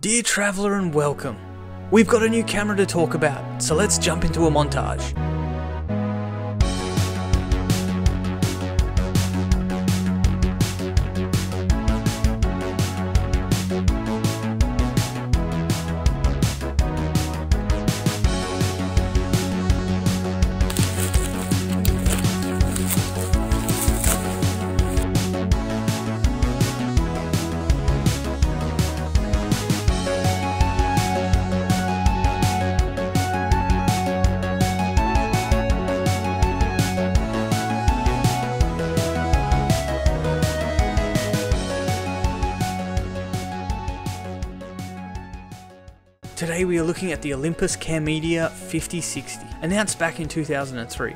Dear traveller and welcome. We've got a new camera to talk about, so let's jump into a montage. Today we are looking at the Olympus Camedia 5060, announced back in 2003.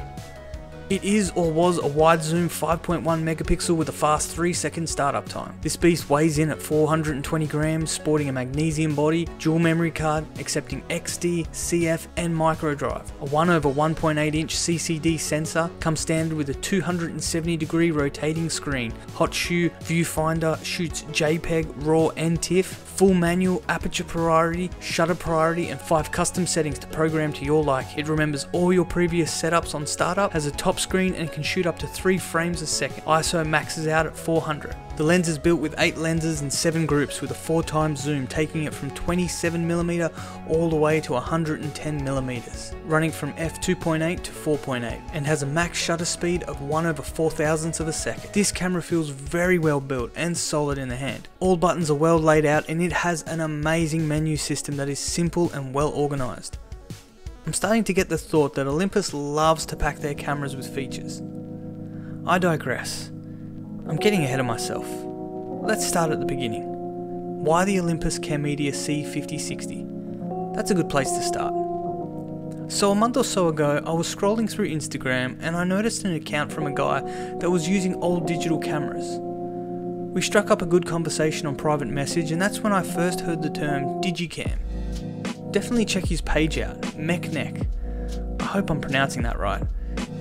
It is or was a wide zoom 5.1 megapixel with a fast 3-second startup time. This beast weighs in at 420 grams, sporting a magnesium body, dual memory card, accepting XD, CF and micro drive. A 1/1.8 inch CCD sensor comes standard with a 270 degree rotating screen. Hot shoe viewfinder shoots JPEG, RAW and TIFF. Full manual, aperture priority, shutter priority and 5 custom settings to program to your like. It remembers all your previous setups on startup, has a top screen and can shoot up to 3 frames a second. ISO maxes out at 400. The lens is built with 8 lenses and 7 groups with a 4x zoom, taking it from 27mm all the way to 110mm, running from f2.8 to 4.8, and has a max shutter speed of 1/4000th of a second. This camera feels very well built and solid in the hand. All buttons are well laid out and it has an amazing menu system that is simple and well organised. I'm starting to get the thought that Olympus loves to pack their cameras with features. I digress. I'm getting ahead of myself. Let's start at the beginning. Why the Olympus Camedia C5060? That's a good place to start. So a month or so ago, I was scrolling through Instagram and I noticed an account from a guy that was using old digital cameras. We struck up a good conversation on private message and that's when I first heard the term digicam. Definitely check his page out, MechNeck. I hope I'm pronouncing that right.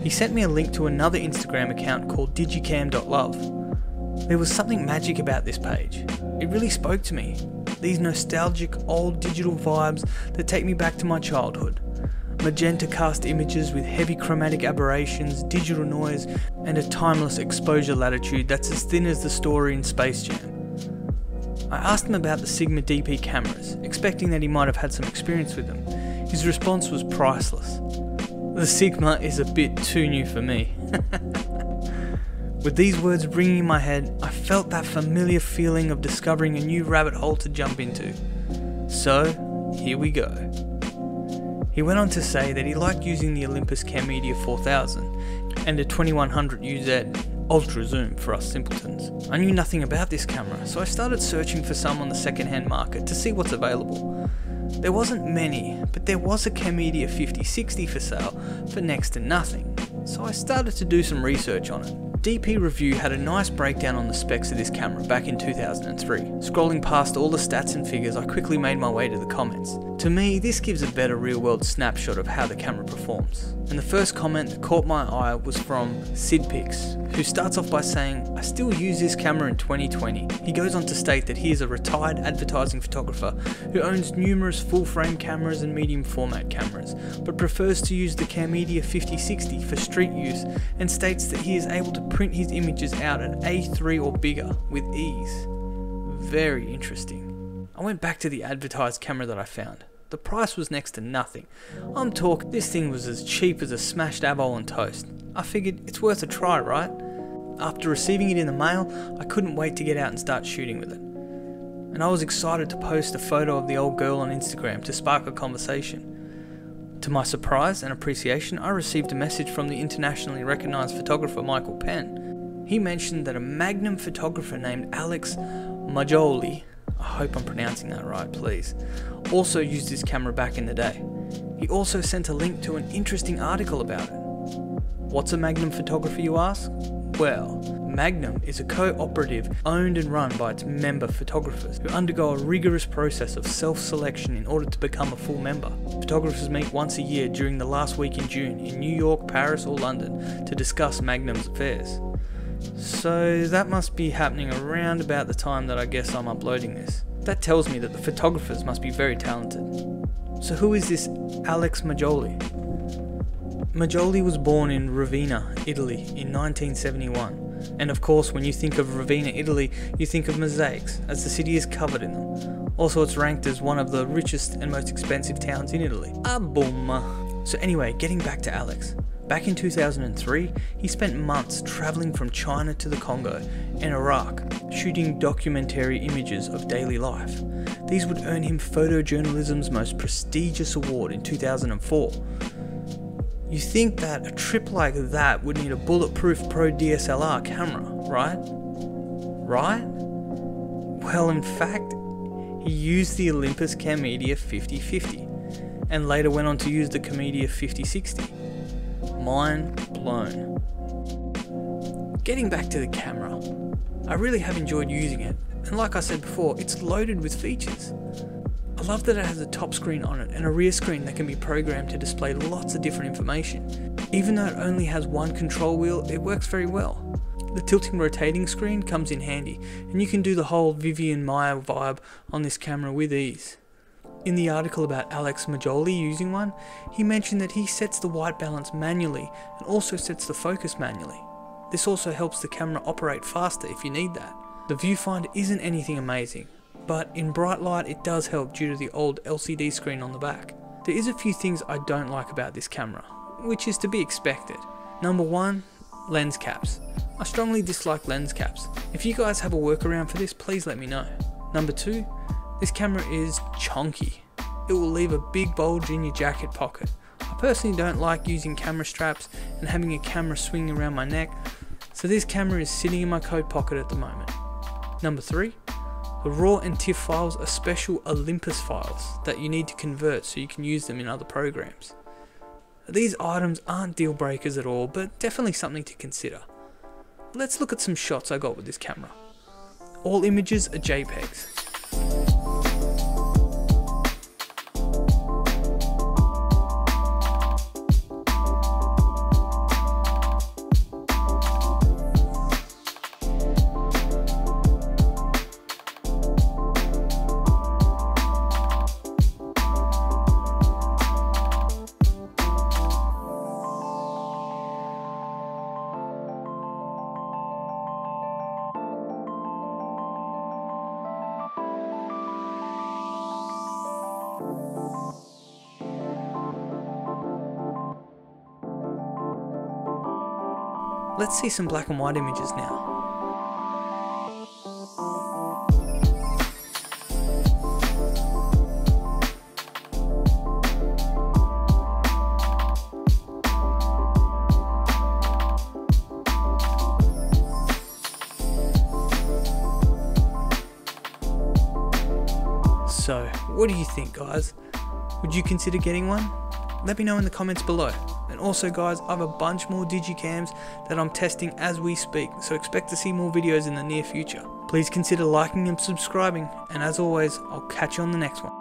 He sent me a link to another Instagram account called digicam.love. There was something magic about this page. It really spoke to me. These nostalgic old digital vibes that take me back to my childhood. Magenta cast images with heavy chromatic aberrations, digital noise, and a timeless exposure latitude that's as thin as the story in Space Jam. I asked him about the Sigma DP cameras, expecting that he might have had some experience with them. His response was priceless. The Sigma is a bit too new for me. With these words ringing in my head, I felt that familiar feeling of discovering a new rabbit hole to jump into. So, here we go. He went on to say that he liked using the Olympus Camedia 4000 and a 2100 UZ ultra zoom for us simpletons. I knew nothing about this camera, so I started searching for some on the second-hand market to see what's available. There wasn't many, but there was a Camedia 5060 for sale for next to nothing, so I started to do some research on it. DP Review had a nice breakdown on the specs of this camera back in 2003. Scrolling past all the stats and figures, I quickly made my way to the comments. To me, this gives a better real-world snapshot of how the camera performs. And the first comment that caught my eye was from SidPix, who starts off by saying, "I still use this camera in 2020. He goes on to state that he is a retired advertising photographer who owns numerous full-frame cameras and medium format cameras, but prefers to use the Camedia 5060 for street use and states that he is able to print his images out at A3 or bigger with ease." Very interesting. I went back to the advertised camera that I found. The price was next to nothing. I'm talking, this thing was as cheap as a smashed avo on toast. I figured it's worth a try, right? After receiving it in the mail, I couldn't wait to get out and start shooting with it. And I was excited to post a photo of the old girl on Instagram to spark a conversation. To my surprise and appreciation, I received a message from the internationally recognised photographer Michael Penn. He mentioned that a Magnum photographer named Alex Majoli, I hope I'm pronouncing that right, please, also used this camera back in the day. He also sent a link to an interesting article about it. What's a Magnum photographer, you ask? Well, Magnum is a cooperative owned and run by its member photographers who undergo a rigorous process of self-selection in order to become a full member. Photographers meet once a year during the last week in June in New York, Paris or London to discuss Magnum's affairs. So that must be happening around about the time that I guess I'm uploading this. That tells me that the photographers must be very talented. So who is this Alex Majoli? Majoli was born in Ravenna, Italy in 1971. And of course, when you think of Ravenna, Italy, you think of mosaics, as the city is covered in them. Also, it's ranked as one of the richest and most expensive towns in Italy. Ah, boom. So anyway, getting back to Alex. Back in 2003, he spent months travelling from China to the Congo and Iraq, shooting documentary images of daily life. These would earn him photojournalism's most prestigious award in 2004. You think that a trip like that would need a bulletproof Pro DSLR camera, right? Right? Well, in fact, he used the Olympus Camedia 5050 and later went on to use the Camedia 5060. Mind blown. Getting back to the camera, I really have enjoyed using it, and like I said before, it's loaded with features. I love that it has a top screen on it and a rear screen that can be programmed to display lots of different information. Even though it only has one control wheel, it works very well. The tilting rotating screen comes in handy, and you can do the whole Vivian Maya vibe on this camera with ease. In the article about Alex Majoli using one, he mentioned that he sets the white balance manually and also sets the focus manually. This also helps the camera operate faster if you need that. The viewfinder isn't anything amazing, but in bright light it does help due to the old LCD screen on the back. There is a few things I don't like about this camera, which is to be expected. Number 1, lens caps. I strongly dislike lens caps. If you guys have a workaround for this, please let me know. Number 2, this camera is chunky. It will leave a big bulge in your jacket pocket. I personally don't like using camera straps and having a camera swing around my neck, so this camera is sitting in my coat pocket at the moment. Number 3, the RAW and TIFF files are special Olympus files that you need to convert so you can use them in other programs. These items aren't deal breakers at all, but definitely something to consider. Let's look at some shots I got with this camera. All images are JPEGs. Let's see some black and white images now. So, what do you think, guys? Would you consider getting one? Let me know in the comments below. And also guys, I have a bunch more digicams that I'm testing as we speak, so expect to see more videos in the near future. Please consider liking and subscribing, and as always, I'll catch you on the next one.